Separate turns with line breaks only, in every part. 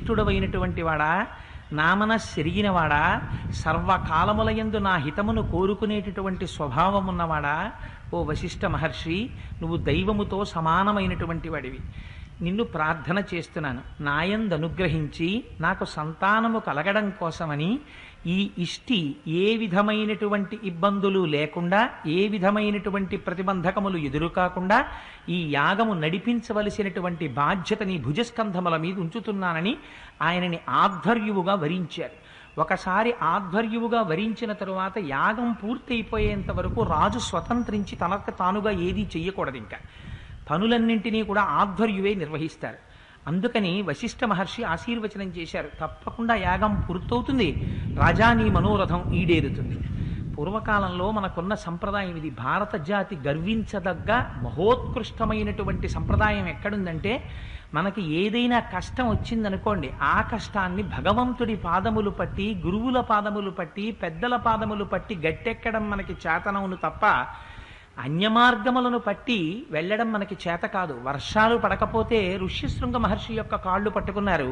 శ్రేష్ఠుడవైనటువంటి వాడా, నామన సెరిగినవాడా, సర్వకాలములయందు నా హితమును కోరుకునేటటువంటి స్వభావం ఉన్నవాడా, ఓ వశిష్ఠ మహర్షి, నువ్వు దైవముతో సమానమైనటువంటి వాడివి. నిన్ను ప్రార్థన చేస్తున్నాను, నాయందు అనుగ్రహించి నాకు సంతానము కలగడం కోసమని ఈ ఇష్టి ఏ విధమైనటువంటి ఇబ్బందులు లేకుండా, ఏ విధమైనటువంటి ప్రతిబంధకములు ఎదురుకాకుండా ఈ యాగము నడిపించవలసినటువంటి బాధ్యత నీ భుజస్కంధముల మీద ఉంచుతున్నానని ఆయనని ఆధ్వర్యువుగా వరించారు. ఒకసారి ఆధ్వర్యువుగా వరించిన తరువాత యాగం పూర్తయిపోయేంత వరకు రాజు స్వతంత్రించి తనకు తానుగా ఏదీ చెయ్యకూడదు. ఇంకా పనులన్నింటినీ కూడా ఆధ్వర్యువే నిర్వహిస్తారు. అందుకని వశిష్ఠ మహర్షి ఆశీర్వచనం చేశారు, తప్పకుండా యాగం పూర్తవుతుంది, రాజా నీ మనోరథం ఈడేరుతుంది. పూర్వకాలంలో మనకున్న సంప్రదాయం ఇది. భారత జాతి గర్వించదగ్గ మహోత్కృష్టమైనటువంటి సంప్రదాయం ఎక్కడుందంటే, మనకి ఏదైనా కష్టం వచ్చిందనుకోండి, ఆ కష్టాన్ని భగవంతుడి పాదములు పట్టి, గురువుల పాదములు పట్టి, పెద్దల పాదములు పట్టి గట్టెక్కడం మనకి చేతనవును తప్ప అన్యమార్గములను పట్టి వెళ్ళడం మనకి చేత కాదు. వర్షాలు పడకపోతే ఋష్యశృంగ మహర్షి యొక్క కాళ్ళు పట్టుకున్నారు,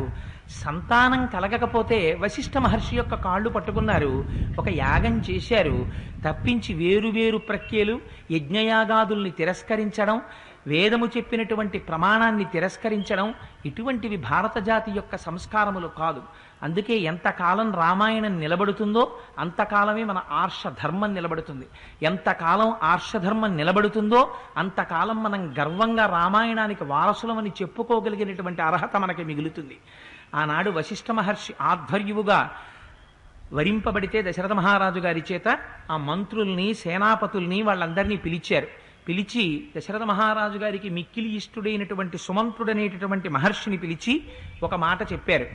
సంతానం కలగకపోతే వశిష్ఠ మహర్షి యొక్క కాళ్ళు పట్టుకున్నారు, ఒక యాగం చేశారు. తప్పించి వేరువేరు ప్రక్రియలు, యజ్ఞయాగాదుల్ని తిరస్కరించడం, వేదము చెప్పినటువంటి ప్రమాణాన్ని తిరస్కరించడం, ఇటువంటివి భారత జాతి యొక్క సంస్కారములు కాదు. అందుకే ఎంతకాలం రామాయణం నిలబడుతుందో అంతకాలమే మన ఆర్షధర్మం నిలబడుతుంది. ఎంతకాలం ఆర్షధర్మం నిలబడుతుందో అంతకాలం మనం గర్వంగా రామాయణానికి వారసులమని చెప్పుకోగలిగినటువంటి అర్హత మనకి మిగులుతుంది. ఆనాడు వశిష్ఠ మహర్షి ఆధ్వర్యువుగా వరింపబడితే దశరథ మహారాజు గారి చేత ఆ మంత్రుల్ని, సేనాపతుల్ని వాళ్ళందరినీ పిలిచారు. పిలిచి దశరథ మహారాజు గారికి మిక్కిలి ఇష్టుడైనటువంటి సుమంత్రుడనేటటువంటి మహర్షిని పిలిచి ఒక మాట చెప్పారు.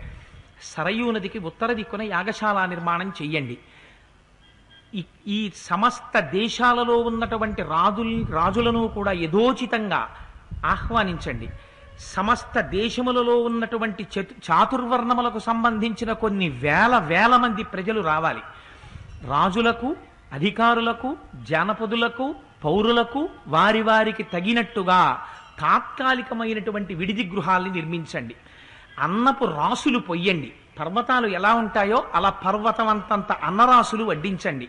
సరయూ నదికి ఉత్తర దిక్కున యాగశాల నిర్మాణం చెయ్యండి. ఈ సమస్త దేశాలలో ఉన్నటువంటి రాజులను కూడా యథోచితంగా ఆహ్వానించండి. సమస్త దేశములలో ఉన్నటువంటి చాతుర్వర్ణములకు సంబంధించిన కొన్ని వేల మంది ప్రజలు రావాలి. రాజులకు, అధికారులకు, జానపదులకు, పౌరులకు వారి వారికి తగినట్టుగా తాత్కాలికమైనటువంటి విడిది గృహాల్ని నిర్మించండి. అన్నపు రాసులు పొయ్యండి. పర్వతాలు ఎలా ఉంటాయో అలా పర్వతం అంతంత అన్నరాసులు వడ్డించండి.